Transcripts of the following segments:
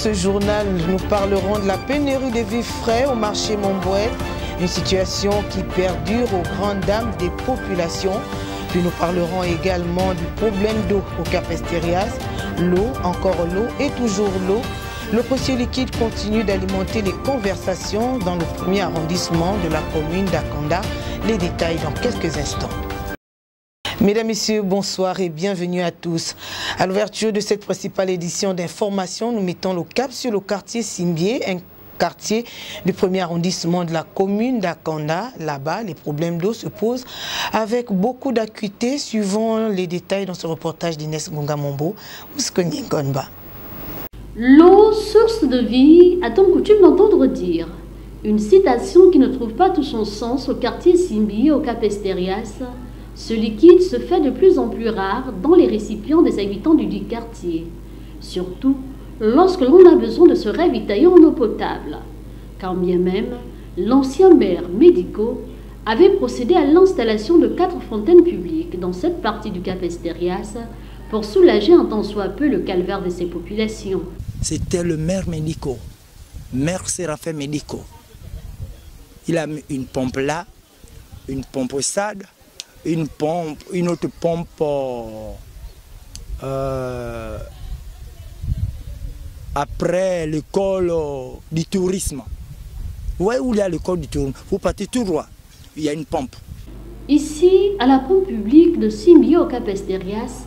ce journal, nous parlerons de la pénurie de vifs frais au marché Montbouet, une situation qui perdure aux grandes dames des populations. Puis nous parlerons également du problème d'eau au Cap Esterias. L'eau, encore l'eau et toujours l'eau. Le précieux liquide continue d'alimenter les conversations dans le premier arrondissement de la commune d'Akanda. Les détails dans quelques instants. Mesdames, Messieurs, bonsoir et bienvenue à tous. À l'ouverture de cette principale édition d'information, nous mettons le cap sur le quartier Simbié, un quartier du premier arrondissement de la commune d'Akanda. Là-bas, les problèmes d'eau se posent avec beaucoup d'acuité, suivant les détails dans ce reportage d'Inès Ngonga-Mombo. L'eau, source de vie, a-t-on coutume d'entendre dire. Une citation qui ne trouve pas tout son sens au quartier Simbié, au Cap Esterias. Ce liquide se fait de plus en plus rare dans les récipients des habitants du dit quartier, surtout lorsque l'on a besoin de se ravitailler en eau potable. Quand bien même, l'ancien maire Médico avait procédé à l'installation de 4 fontaines publiques dans cette partie du Cap Esterias pour soulager un tant soit peu le calvaire de ses populations. C'était le maire Médico, maire Séraphin Médico. Il a mis une pompe là, une pompe au stade, une autre pompe après l'école du tourisme. Ouais, où il y a l'école du tourisme, vous partez tout droit, il y a une pompe. Ici, à la pompe publique de Simbié au Cap Esterias,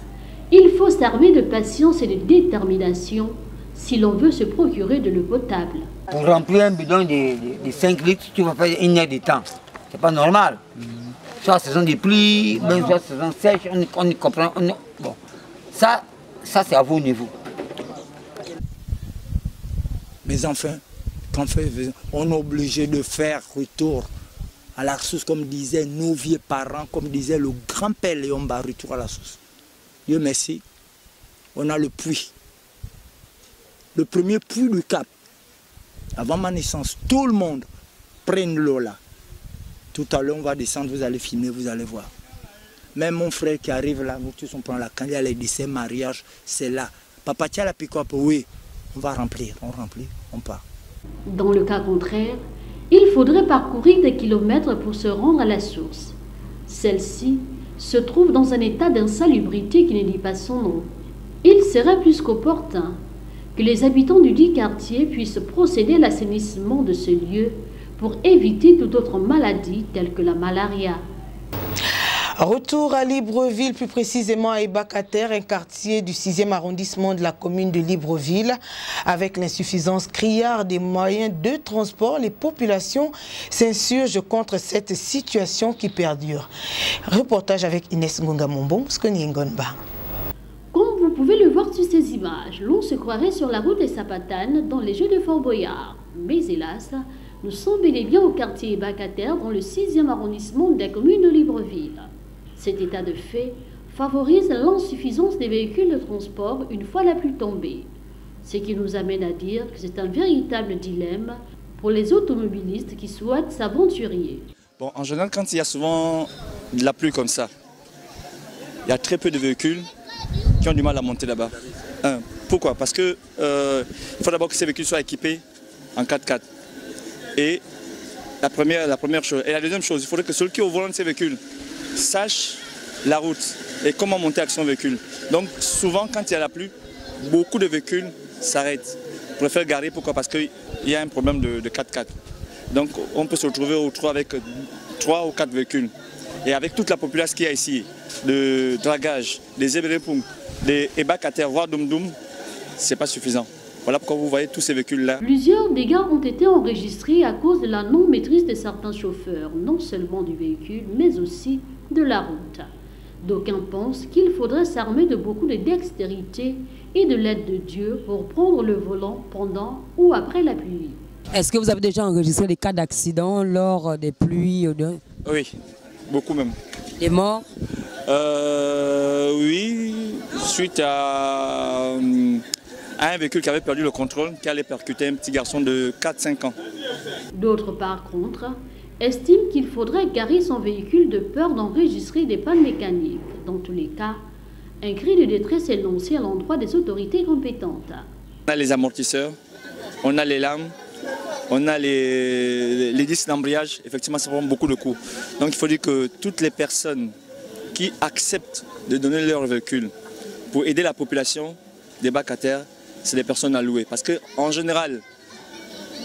il faut s'armer de patience et de détermination si l'on veut se procurer de l'eau potable. Pour remplir un bidon de 5 litres, tu vas faire 1 heure de temps. C'est pas normal. Soit saison des pluies, soit saison sèche, on comprend. Bon, ça c'est à vos niveaux. Mais enfin, on est obligé de faire retour à la source, comme disaient nos vieux parents, comme disait le grand-père Léon Bar, retour à la source. Dieu merci, on a le puits. Le premier puits du Cap. Avant ma naissance, tout le monde prenne l'eau là. Tout à l'heure, on va descendre, vous allez filmer, vous allez voir. Même mon frère qui arrive là, nous tous on prend la canne, il y a les décès, mariage, c'est là. Papa, tiens la pick-up, oui, on va remplir, on part. Dans le cas contraire, il faudrait parcourir des kilomètres pour se rendre à la source. Celle-ci se trouve dans un état d'insalubrité qui ne dit pas son nom. Il serait plus qu'opportun que les habitants du dit quartier puissent procéder à l'assainissement de ce lieu pour éviter toute autre maladie telle que la malaria. Retour à Libreville, plus précisément à Ebakater, un quartier du 6e arrondissement de la commune de Libreville. Avec l'insuffisance criarde des moyens de transport, les populations s'insurgent contre cette situation qui perdure. Reportage avec Inès Ngonga-Mombo, Ngonba. Comme vous pouvez le voir sur ces images, l'on se croirait sur la route des Sapatanes dans les Jeux de Fort Boyard. Mais hélas, nous sommes bel et bien au quartier Ebakater dans le 6e arrondissement de la commune de Libreville. Cet état de fait favorise l'insuffisance des véhicules de transport une fois la pluie tombée. Ce qui nous amène à dire que c'est un véritable dilemme pour les automobilistes qui souhaitent s'aventurer. Bon, en général, quand il y a souvent de la pluie comme ça, il y a très peu de véhicules qui ont du mal à monter là-bas. Pourquoi? Parce que il faut d'abord que ces véhicules soient équipés en 4x4. Et la première chose. Et la deuxième chose, il faudrait que celui qui est au volant de ces véhicules sache la route et comment monter avec son véhicule. Donc souvent, quand il y a la pluie, beaucoup de véhicules s'arrêtent. On préfère garer, pourquoi? Parce qu'il y a un problème de 4x4. Donc on peut se retrouver au trou avec 3 ou 4 véhicules. Et avec toute la population qu'il y a ici, de dragage, des Eberepung, des Ebakater, voire Doum, c'est pas suffisant. Voilà pourquoi vous voyez tous ces véhicules-là. Plusieurs dégâts ont été enregistrés à cause de la non-maîtrise de certains chauffeurs, non seulement du véhicule, mais aussi de la route. D'aucuns pensent qu'il faudrait s'armer de beaucoup de dextérité et de l'aide de Dieu pour prendre le volant pendant ou après la pluie. Est-ce que vous avez déjà enregistré des cas d'accident lors des pluies? Oui, beaucoup même. Des morts? Oui, suite à un véhicule qui avait perdu le contrôle, qui allait percuter un petit garçon de 4-5 ans. D'autres, par contre, estiment qu'il faudrait garer son véhicule de peur d'enregistrer des pannes mécaniques. Dans tous les cas, un cri de détresse est lancé à l'endroit des autorités compétentes. On a les amortisseurs on a les lames, on a les disques d'embrayage, effectivement ça prend beaucoup de coûts. Donc il faut dire que toutes les personnes qui acceptent de donner leur véhicule pour aider la population des bacs à terre, c'est des personnes à louer. Parce qu'en général,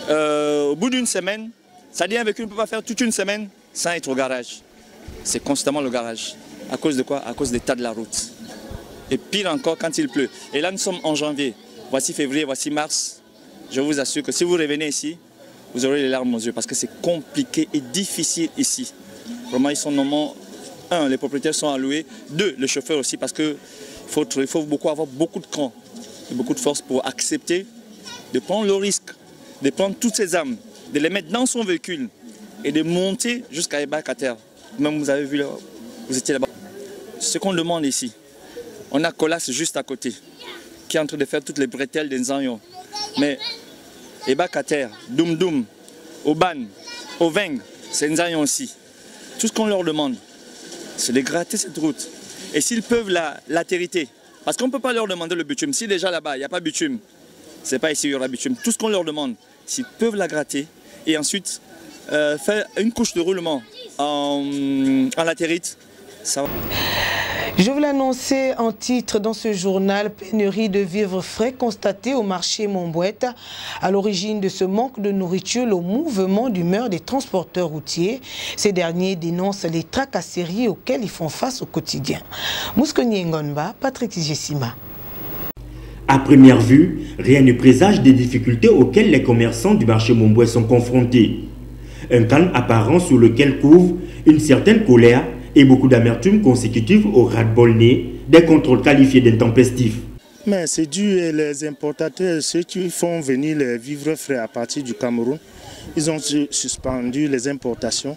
au bout d'une semaine, ça dit un véhicule ne peut pas faire toute une semaine sans être au garage. C'est constamment le garage. À cause de quoi? À cause des tas de la route. Et pire encore quand il pleut. Et là nous sommes en janvier. Voici février, voici mars. Je vous assure que si vous revenez ici, vous aurez les larmes aux yeux parce que c'est compliqué et difficile ici. Vraiment, ils sont normalement, un, les propriétaires sont alloués, deux, le chauffeur aussi parce qu'il faut avoir beaucoup de cran et beaucoup de force pour accepter de prendre le risque, de prendre toutes ces âmes, de les mettre dans son véhicule et de monter jusqu'à les bacs à terre. Même vous avez vu là, vous étiez là-bas. Ce qu'on demande ici, on a Colas juste à côté, qui est en train de faire toutes les bretelles des Nzanyo. Mais les bacs à terre, Doum Doum, Oban, Oveng, c'est Nzanyo aussi. Tout ce qu'on leur demande, c'est de gratter cette route. Et s'ils peuvent la territer, parce qu'on ne peut pas leur demander le bitume. Si déjà là-bas, il n'y a pas de bitume, c'est pas ici qu'il y aura bitume. Tout ce qu'on leur demande, s'ils peuvent la gratter et ensuite faire une couche de roulement en latérite, ça va. Je vous l'annonçais en titre dans ce journal, pénurie de vivres frais constatée au marché Montbouette. À l'origine de ce manque de nourriture, le mouvement d'humeur des transporteurs routiers. Ces derniers dénoncent les tracasseries auxquelles ils font face au quotidien. Mouskoni Ngonba, Patrick Jessima. À première vue, rien ne présage des difficultés auxquelles les commerçants du marché Montbouette sont confrontés. Un calme apparent sur lequel couvre une certaine colère et beaucoup d'amertume consécutive au ras-le-bol-nez des contrôles qualifiés d'intempestifs. Mais c'est dû les importateurs, ceux qui font venir les vivres frais à partir du Cameroun, ils ont suspendu les importations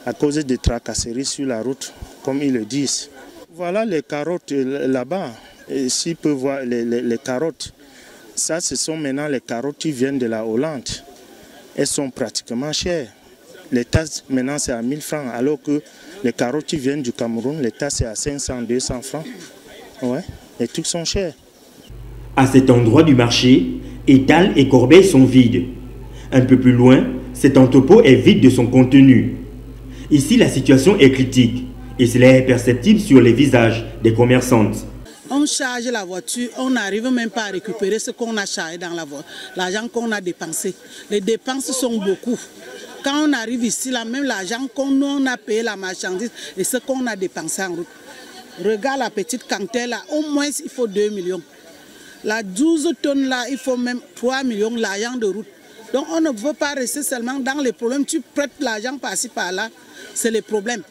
à cause des tracasseries sur la route, comme ils le disent. Voilà les carottes là-bas, s'ils peuvent voir les carottes, ça ce sont maintenant les carottes qui viennent de la Hollande. Elles sont pratiquement chères. Les tasses maintenant c'est à 1000 francs, alors que les carottes qui viennent du Cameroun, les tasses c'est à 500, 200 francs. Ouais, les trucs sont chers. À cet endroit du marché, étals et corbeilles sont vides. Un peu plus loin, cet entrepôt est vide de son contenu. Ici, la situation est critique et cela est perceptible sur les visages des commerçantes. On charge la voiture, on n'arrive même pas à récupérer ce qu'on a chargé dans la voiture, l'argent qu'on a dépensé. Les dépenses sont beaucoup. Quand on arrive ici, là, même l'argent qu'on a payé la marchandise et ce qu'on a dépensé en route. Regarde la petite cantère là, au moins il faut 2 millions. La 12 tonnes là, il faut même 3 millions l'argent de route. Donc on ne veut pas rester seulement dans les problèmes. Tu prêtes l'argent par-ci par-là, c'est les problèmes.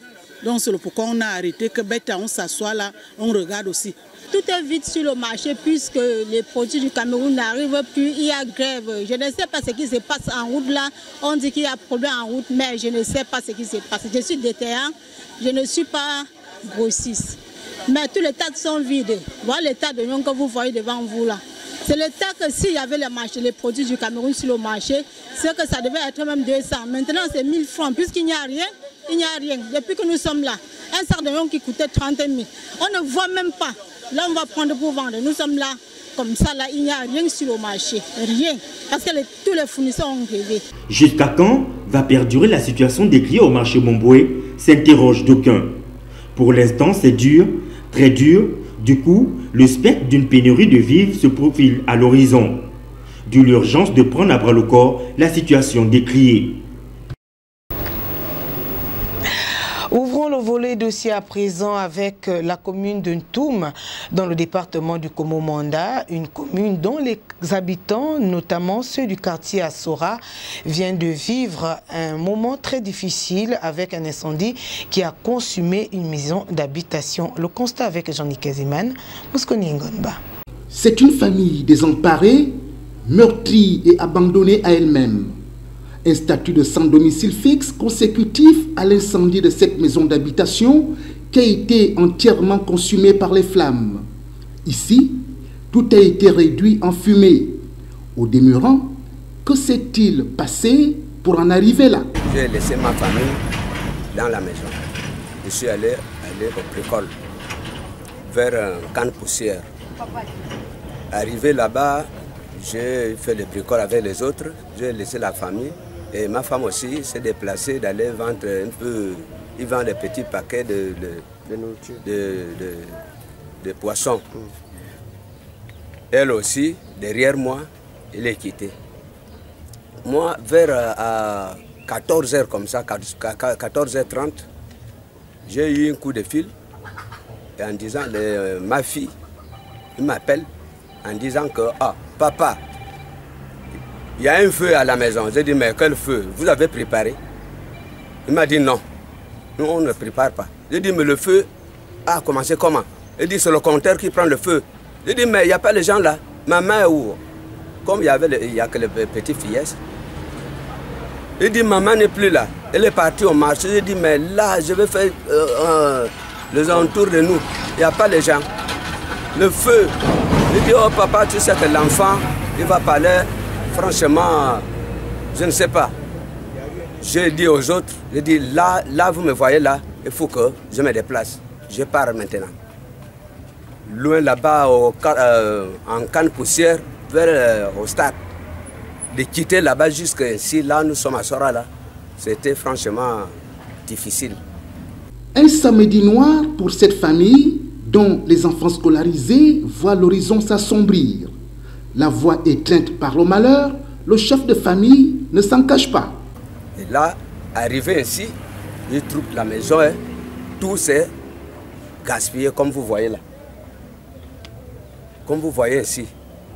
Donc c'est pourquoi on a arrêté que bête, on s'assoit là, on regarde aussi. Tout est vide sur le marché puisque les produits du Cameroun n'arrivent plus, il y a grève. Je ne sais pas ce qui se passe en route là. On dit qu'il y a problème en route, mais je ne sais pas ce qui se passe. Je suis détaillant, je ne suis pas grossiste. Mais tous les tas sont vides. Voilà les tas de noms que vous voyez devant vous là. C'est le tas que s'il y avait les produits du Cameroun sur le marché, c'est que ça devait être même 200. Maintenant c'est 1000 francs puisqu'il n'y a rien. Il n'y a rien. Depuis que nous sommes là, un sac de viande qui coûtait 30 000, on ne voit même pas. Là, on va prendre pour vendre. Nous sommes là, comme ça, là, il n'y a rien sur le marché. Rien. Parce que tous les fournisseurs ont grévé. Jusqu'à quand va perdurer la situation des clients au marché Montbouette, s'interroge d'aucuns. Pour l'instant, c'est dur, très dur. Du coup, le spectre d'une pénurie de vivres se profile à l'horizon. D'où l'urgence de prendre à bras le corps la situation décriée. Ouvrons le volet dossier à présent avec la commune de Ntoum, dans le département du Komo-Manda, une commune dont les habitants, notamment ceux du quartier Assora, viennent de vivre un moment très difficile avec un incendie qui a consumé une maison d'habitation. Le constat avec Jean-Nic Keziman, Mouskoni Ngonba. C'est une famille désemparée, meurtrie et abandonnée à elle-même. Un statut de sans domicile fixe consécutif à l'incendie de cette maison d'habitation qui a été entièrement consumée par les flammes. Ici, tout a été réduit en fumée. Au demeurant, que s'est-il passé pour en arriver là? J'ai laissé ma famille dans la maison. Je suis allé au précole vers un camp de poussière. Arrivé là-bas, j'ai fait le bricole avec les autres, j'ai laissé la famille. Et ma femme aussi s'est déplacée d'aller vendre un peu, il vend des petits paquets de poissons. Elle aussi, derrière moi, elle est quittée. Moi, vers à 14h comme ça, 14h30, j'ai eu un coup de fil et en disant, ma fille, il m'appelle en disant que, ah, papa, il y a un feu à la maison. J'ai dit, mais quel feu? Vous avez préparé? Il m'a dit, non, nous on ne prépare pas. J'ai dit, mais le feu a commencé comment? Il dit, c'est le compteur qui prend le feu. J'ai dit, mais il n'y a pas les gens là. Maman est où? Comme il n'y a que les petites filles. Il dit, maman n'est plus là. Elle est partie au marché. J'ai dit, mais là, je vais faire les entours de nous. Il n'y a pas les gens. Le feu. Il dit, oh papa, tu sais que l'enfant, il va parler. Franchement, je ne sais pas. J'ai dit aux autres, j'ai dit, là, vous me voyez là, il faut que je me déplace. Je pars maintenant. Loin là-bas, en canne poussière, vers au stade. De quitter là-bas jusqu'ici, là, nous sommes à Sora, là. C'était franchement difficile. Un samedi noir pour cette famille dont les enfants scolarisés voient l'horizon s'assombrir. La voix éteinte par le malheur, le chef de famille ne s'en cache pas. Et là, arrivé ici, je trouve la maison, hein, tout s'est gaspillé comme vous voyez là. Comme vous voyez ici.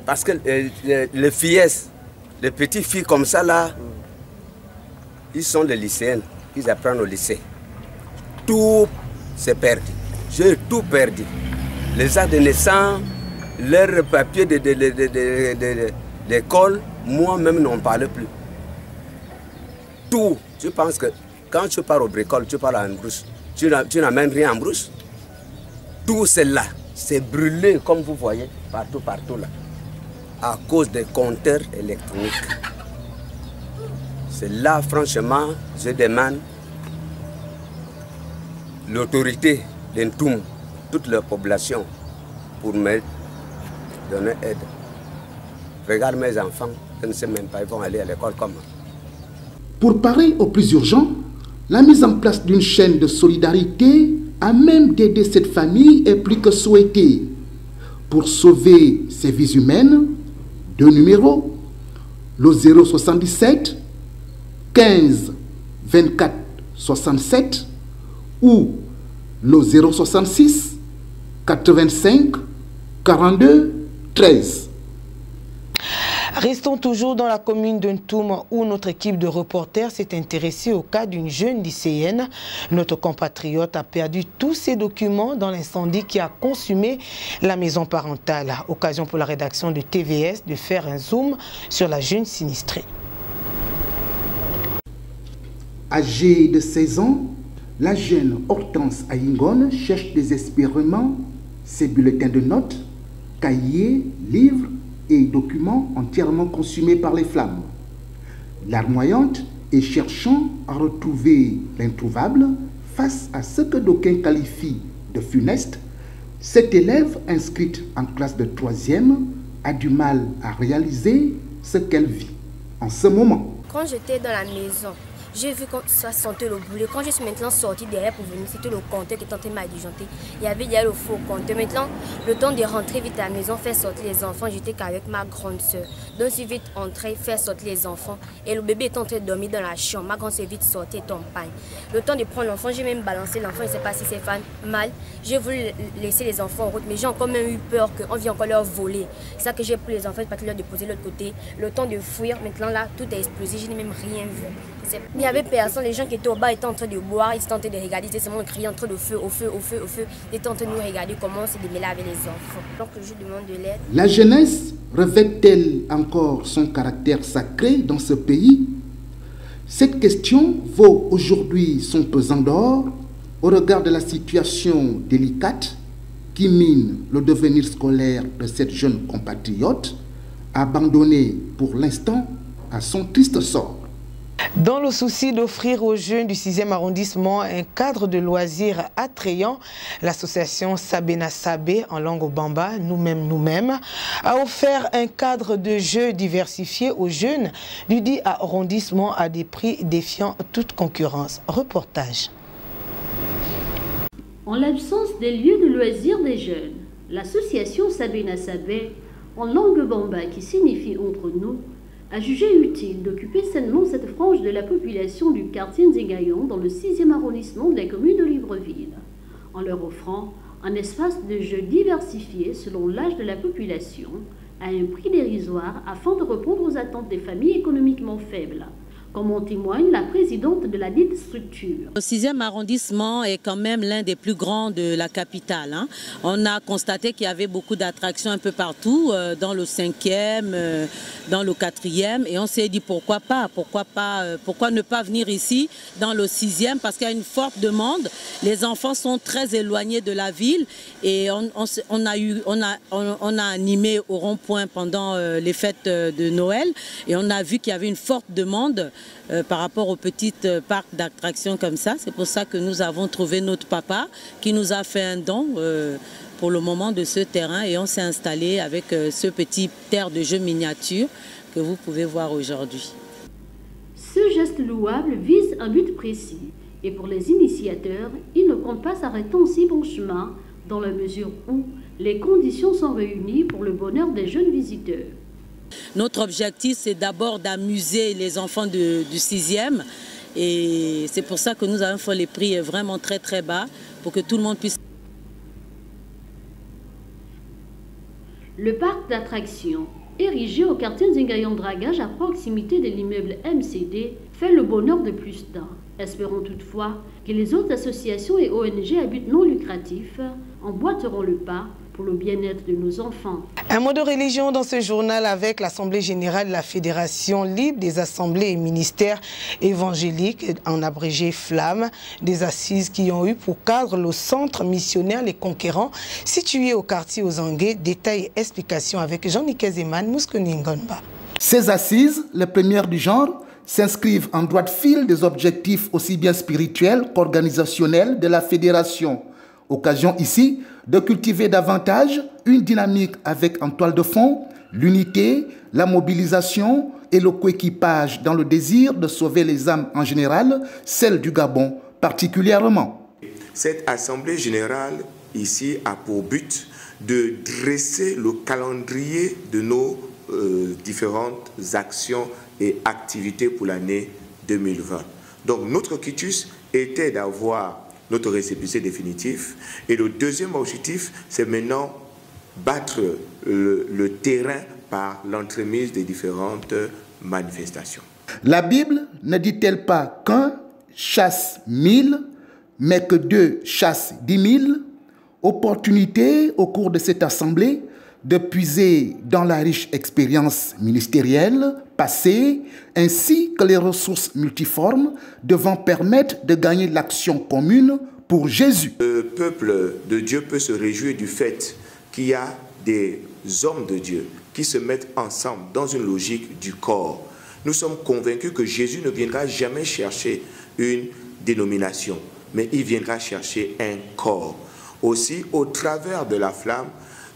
Parce que les filles, les petites filles comme ça là, ils sont des lycéennes, ils apprennent au lycée. Tout s'est perdu. J'ai tout perdu. Les actes de naissance, leurs papiers d'école, moi-même n'en parlais plus. Tout. Je pense que quand tu pars au bricole, tu pars en brousse. Tu n'amènes rien en brousse. Tout c'est là. C'est brûlé comme vous voyez, partout là. À cause des compteurs électroniques. C'est là, franchement, je demande l'autorité d'Entoum, toute la population, pour me donner aide. Regarde mes enfants, je ne sais même pas, ils vont aller à l'école comment. Pour parer au plus urgent, la mise en place d'une chaîne de solidarité à même d'aider cette famille est plus que souhaitée. Pour sauver ces vies humaines, 2 numéros, le 077 15 24 67 ou le 066 85 42 13. Restons toujours dans la commune d'Entoum où notre équipe de reporters s'est intéressée au cas d'une jeune lycéenne. Notre compatriote a perdu tous ses documents dans l'incendie qui a consumé la maison parentale. Occasion pour la rédaction de TVS de faire un zoom sur la jeune sinistrée. Âgée de 16 ans, la jeune Hortense Ayingone cherche désespérément ses bulletins de notes, cahiers, livres et documents entièrement consumés par les flammes. Larmoyante et cherchant à retrouver l'introuvable face à ce que d'aucuns qualifient de funeste, cette élève inscrite en classe de 3e a du mal à réaliser ce qu'elle vit en ce moment. Quand j'étais dans la maison, j'ai vu que ça sentait le boulet. Quand je suis maintenant sortie derrière pour venir, c'était le compteur qui tentait de m'adjuger. Il y avait le faux compteur. Maintenant, le temps de rentrer vite à la maison, faire sortir les enfants, j'étais qu'avec ma grande soeur. Donc, je suis vite entrée, faire sortir les enfants. Et le bébé est en train de dormir dans la chambre. Ma grande soeur est vite sortie et tompagne. Le temps de prendre l'enfant, j'ai même balancé l'enfant. Je ne sais pas si c'est mal. J'ai voulu laisser les enfants en route, mais j'ai encore même eu peur qu'on vienne encore leur voler. C'est ça que j'ai pris les enfants, pas leur déposer de l'autre côté. Le temps de fuir, maintenant là, tout est explosé. Je n'ai même rien vu. Il n'y avait personne, les gens qui étaient au bas étaient en train de boire, ils étaient en train de regarder, ils étaient seulement criés en train de feu, au feu. Ils étaient en train de nous regarder comment on se démêlait avec les enfants. Donc je demande de l'aide. La jeunesse revêt-elle encore son caractère sacré dans ce pays? Cette question vaut aujourd'hui son pesant d'or au regard de la situation délicate qui mine le devenir scolaire de cette jeune compatriote, abandonnée pour l'instant à son triste sort. Dans le souci d'offrir aux jeunes du 6e arrondissement un cadre de loisirs attrayant, l'association Sabena Sabé, en langue bamba, nous-mêmes, a offert un cadre de jeux diversifié aux jeunes du dit arrondissement à des prix défiant toute concurrence. Reportage. En l'absence des lieux de loisirs des jeunes, l'association Sabena Sabé, en langue bamba qui signifie entre nous, a jugé utile d'occuper sainement cette frange de la population du quartier Nzingayon dans le 6e arrondissement de la commune de Libreville, en leur offrant un espace de jeu diversifié selon l'âge de la population à un prix dérisoire afin de répondre aux attentes des familles économiquement faibles, comme en témoigne la présidente de la dite structure. Le 6e arrondissement est quand même l'un des plus grands de la capitale. On a constaté qu'il y avait beaucoup d'attractions un peu partout, dans le 5e, dans le 4e, et on s'est dit pourquoi ne pas venir ici dans le 6e, parce qu'il y a une forte demande. Les enfants sont très éloignés de la ville et on a animé au rond-point pendant les fêtes de Noël et on a vu qu'il y avait une forte demande par rapport aux petites parcs d'attractions comme ça. C'est pour ça que nous avons trouvé notre papa qui nous a fait un don pour le moment de ce terrain et on s'est installé avec ce petit terre de jeu miniature que vous pouvez voir aujourd'hui. Ce geste louable vise un but précis et pour les initiateurs, ils ne comptent pas s'arrêter en si bon chemin dans la mesure où les conditions sont réunies pour le bonheur des jeunes visiteurs. Notre objectif, c'est d'abord d'amuser les enfants du 6e et c'est pour ça que nous avons fait les prix vraiment très très bas pour que tout le monde puisse... Le parc d'attractions, érigé au quartier Nzingayon Dragage à proximité de l'immeuble MCD, fait le bonheur de plus d'un. Espérons toutefois que les autres associations et ONG à but non lucratif emboîteront le pas pour le bien-être de nos enfants. Un mot de religion dans ce journal avec l'Assemblée générale de la Fédération libre des assemblées et ministères évangéliques, en abrégé FLAM, des assises qui ont eu pour cadre le centre missionnaire Les Conquérants, situé au quartier Ozangué. Détails et explications avec Jean-Niké Zeman, Mouskouni Ngonba. Ces assises, les premières du genre, s'inscrivent en droit de fil des objectifs aussi bien spirituels qu'organisationnels de la Fédération. Occasion ici de cultiver davantage une dynamique avec en toile de fond l'unité, la mobilisation et le coéquipage dans le désir de sauver les âmes en général, celles du Gabon particulièrement. Cette assemblée générale ici a pour but de dresser le calendrier de nos différentes actions et activités pour l'année 2020. Donc notre quitus était d'avoir notre récépissé définitif. Et le deuxième objectif, c'est maintenant battre le terrain par l'entremise des différentes manifestations. La Bible ne dit-elle pas qu'un chasse 1000, mais que 2 chassent 10 000? Opportunité au cours de cette assemblée de puiser dans la riche expérience ministérielle passée, ainsi que les ressources multiformes devant permettre de gagner l'action commune pour Jésus. Le peuple de Dieu peut se réjouir du fait qu'il y a des hommes de Dieu qui se mettent ensemble dans une logique du corps. Nous sommes convaincus que Jésus ne viendra jamais chercher une dénomination, mais il viendra chercher un corps. Aussi, au travers de la flamme,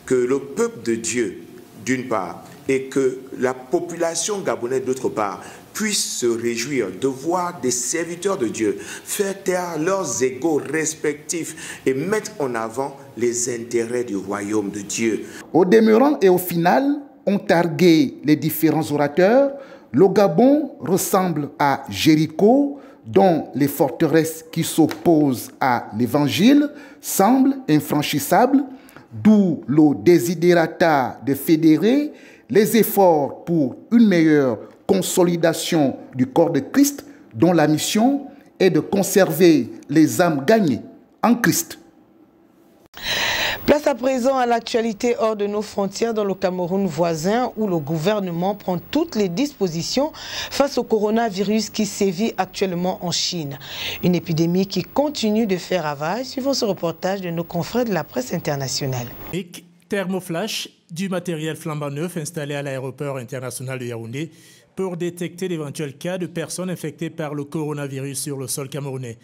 que le peuple de Dieu, d'une part, et que la population gabonaise, d'autre part, puissent se réjouir de voir des serviteurs de Dieu faire taire leurs égos respectifs et mettre en avant les intérêts du royaume de Dieu. Au demeurant et au final, ont targué les différents orateurs, le Gabon ressemble à Jéricho, dont les forteresses qui s'opposent à l'évangile semblent infranchissables, d'où le desiderata de fédérer les efforts pour une meilleure consolidation du corps de Christ, dont la mission est de conserver les âmes gagnées en Christ. Place à présent à l'actualité hors de nos frontières dans le Cameroun voisin où le gouvernement prend toutes les dispositions face au coronavirus qui sévit actuellement en Chine. Une épidémie qui continue de faire ravage, suivant ce reportage de nos confrères de la presse internationale. Thermoflash, du matériel flambant neuf installé à l'aéroport international de Yaoundé pour détecter d'éventuels cas de personnes infectées par le coronavirus sur le sol camerounais.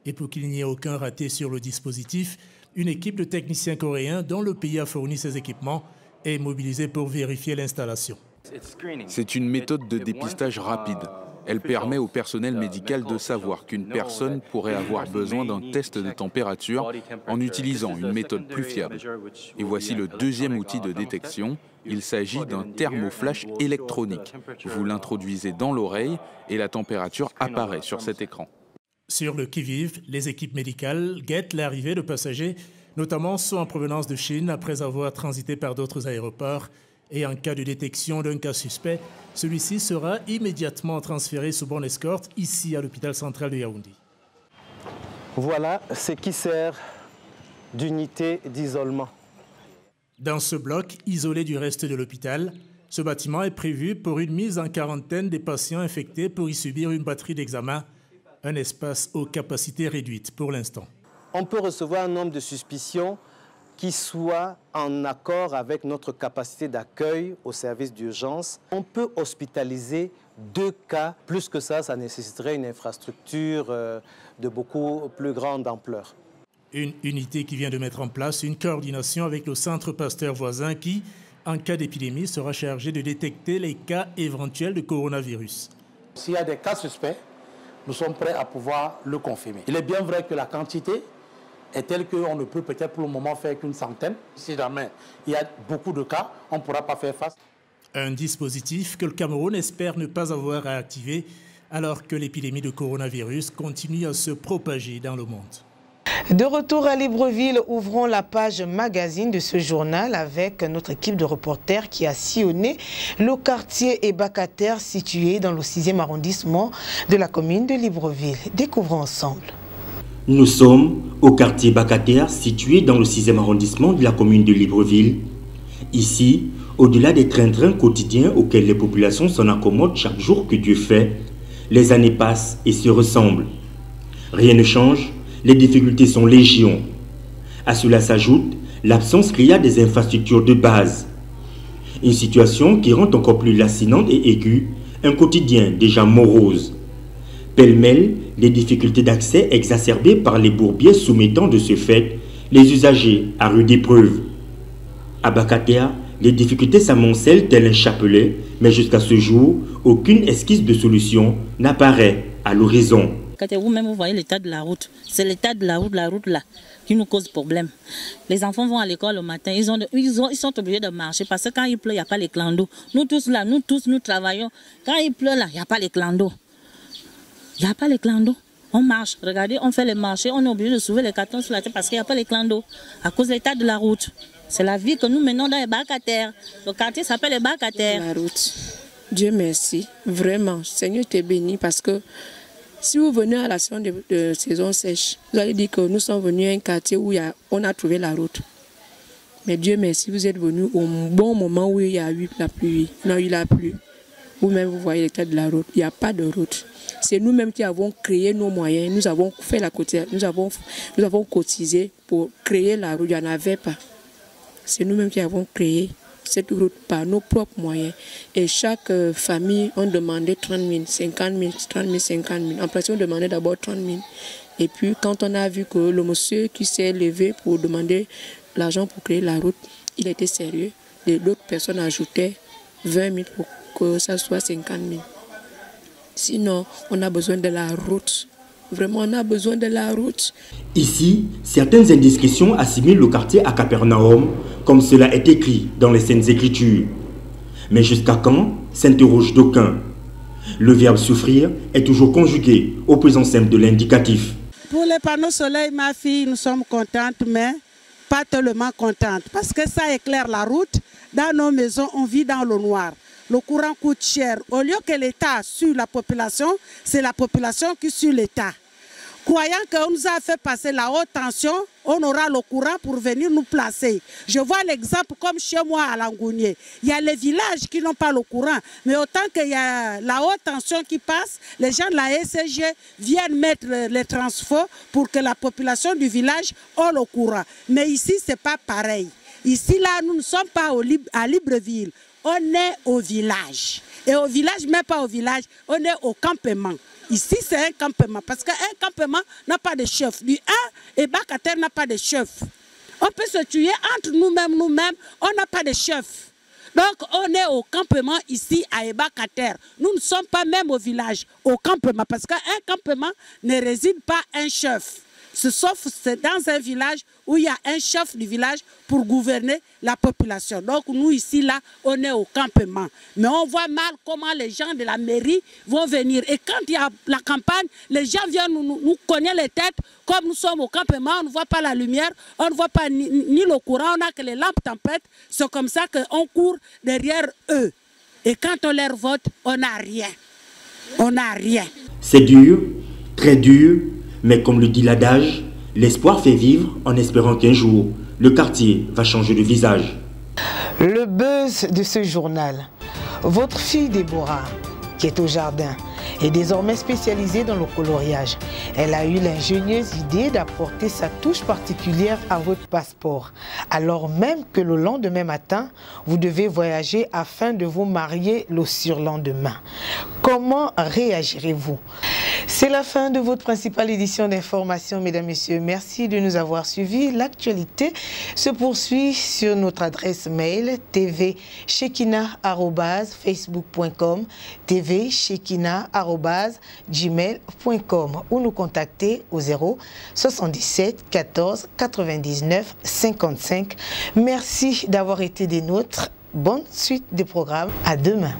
Et pour qu'il n'y ait aucun raté sur le dispositif, une équipe de techniciens coréens dont le pays a fourni ses équipements est mobilisée pour vérifier l'installation. C'est une méthode de dépistage rapide. Elle permet au personnel médical de savoir qu'une personne pourrait avoir besoin d'un test de température en utilisant une méthode plus fiable. Et voici le deuxième outil de détection. Il s'agit d'un thermoflash électronique. Vous l'introduisez dans l'oreille et la température apparaît sur cet écran. Sur le qui-vive, les équipes médicales guettent l'arrivée de passagers, notamment ceux en provenance de Chine, après avoir transité par d'autres aéroports. Et en cas de détection d'un cas suspect, celui-ci sera immédiatement transféré sous bonne escorte ici à l'hôpital central de Yaoundé. Voilà ce qui sert d'unité d'isolement. Dans ce bloc, isolé du reste de l'hôpital, ce bâtiment est prévu pour une mise en quarantaine des patients infectés pour y subir une batterie d'examens, un espace aux capacités réduites pour l'instant. On peut recevoir un nombre de suspicions qui soit en accord avec notre capacité d'accueil au service d'urgence. On peut hospitaliser 2 cas. Plus que ça, ça nécessiterait une infrastructure de beaucoup plus grande ampleur. Une unité qui vient de mettre en place une coordination avec le centre Pasteur voisin qui, en cas d'épidémie, sera chargé de détecter les cas éventuels de coronavirus. S'il y a des cas suspects, nous sommes prêts à pouvoir le confirmer. Il est bien vrai que la quantité est telle qu'on ne peut peut-être pour le moment faire qu'une centaine. Si jamais il y a beaucoup de cas, on ne pourra pas faire face. Un dispositif que le Cameroun espère ne pas avoir à activer alors que l'épidémie de coronavirus continue à se propager dans le monde. De retour à Libreville, ouvrons la page magazine de ce journal avec notre équipe de reporters qui a sillonné le quartier Ebakater situé dans le 6e arrondissement de la commune de Libreville. Découvrons ensemble. Nous sommes au quartier Bakater, situé dans le 6e arrondissement de la commune de Libreville. Ici, au-delà des trains-trains quotidiens auxquels les populations s'en accommodent chaque jour que Dieu fait, les années passent et se ressemblent. Rien ne change, les difficultés sont légion. À cela s'ajoute l'absence criarde des infrastructures de base. Une situation qui rend encore plus lancinante et aiguë un quotidien déjà morose. Pêle-mêle, les difficultés d'accès exacerbées par les bourbiers soumettant de ce fait les usagers à rude épreuve. À Bakater, les difficultés s'amoncellent tel un chapelet, mais jusqu'à ce jour, aucune esquisse de solution n'apparaît à l'horizon. Vous-même, vous voyez l'état de la route. C'est l'état de la route là, qui nous cause problème. Les enfants vont à l'école le matin, ils sont obligés de marcher parce que quand il pleut, il n'y a pas les clans d'eau. Nous tous, nous travaillons. Quand il pleut là, il n'y a pas les clans d'eau. Il n'y a pas les clans d'eau. On marche. Regardez, on fait les marchés, on est obligé de soulever les cartons sur la tête parce qu'il n'y a pas les clans d'eau. À cause de l'état de la route. C'est la vie que nous menons dans les Bakater. Le quartier s'appelle les Bakater. La route. Dieu merci. Vraiment. Seigneur t'es béni parce que si vous venez à la saison de saison sèche, vous allez dire que nous sommes venus à un quartier où on a trouvé la route. Mais Dieu merci, vous êtes venus au bon moment où il y a eu la pluie. Non, il a plu. Vous-même, vous voyez l'état de la route. Il n'y a pas de route. C'est nous-mêmes qui avons créé nos moyens. Nous avons fait la côté. Nous avons cotisé pour créer la route. Il n'y en avait pas. C'est nous-mêmes qui avons créé cette route par nos propres moyens. Et chaque famille, on demandait 30 000, 50 000, 30 000, 50 000. En principe, on demandait d'abord 30 000. Et puis, quand on a vu que le monsieur qui s'est levé pour demander l'argent pour créer la route, il était sérieux. D'autres personnes ajoutaient 20 000 pour que ça soit 50 000. Sinon, on a besoin de la route. Vraiment, on a besoin de la route. Ici, certaines indiscrétions assimilent le quartier à Capernaum, comme cela est écrit dans les Saintes Écritures. Mais jusqu'à quand s'interroge d'aucuns. Le verbe souffrir est toujours conjugué au présent simple de l'indicatif. Pour les panneaux solaires, ma fille, nous sommes contentes, mais pas tellement contentes. Parce que ça éclaire la route. Dans nos maisons, on vit dans le noir. Le courant coûte cher. Au lieu que l'État suive la population, c'est la population qui suit l'État. Croyant qu'on nous a fait passer la haute tension, on aura le courant pour venir nous placer. Je vois l'exemple comme chez moi à Langounier. Il y a les villages qui n'ont pas le courant, mais autant qu'il y a la haute tension qui passe, les gens de la SCG viennent mettre les transferts pour que la population du village ait le courant. Mais ici, ce n'est pas pareil. Ici, là, nous ne sommes pas à Libreville. on est au village. Et au village, même pas au village, on est au campement. Ici, c'est un campement. Parce qu'un campement n'a pas de chef. Du 1 et Bakater n'a pas de chef. On peut se tuer entre nous-mêmes, on n'a pas de chef. Donc, on est au campement ici à Ebakater. Nous ne sommes pas même au village, au campement. Parce qu'un campement ne réside pas un chef. Sauf c'est dans un village où il y a un chef du village pour gouverner la population. Donc nous ici, là, on est au campement. Mais on voit mal comment les gens de la mairie vont venir. Et quand il y a la campagne, les gens viennent nous cogner les têtes. Comme nous sommes au campement, on ne voit pas la lumière, on ne voit pas ni le courant, on n'a que les lampes tempêtes. C'est comme ça qu'on court derrière eux. Et quand on leur vote, on n'a rien. On n'a rien. C'est dur, très dur. Mais comme le dit l'adage, l'espoir fait vivre en espérant qu'un jour, le quartier va changer de visage. Le buzz de ce journal. Votre fille Déborah, qui est au jardin, est désormais spécialisée dans le coloriage. Elle a eu l'ingénieuse idée d'apporter sa touche particulière à votre passeport, alors même que le lendemain matin, vous devez voyager afin de vous marier le surlendemain. Comment réagirez-vous? C'est la fin de votre principale édition d'information, mesdames, messieurs. Merci de nous avoir suivis. L'actualité se poursuit sur notre adresse mail tvshekina@facebook.com, tvshekina@gmail.com ou nous contacter au 0 77 14 99 55. Merci d'avoir été des nôtres. Bonne suite des programmes. À demain.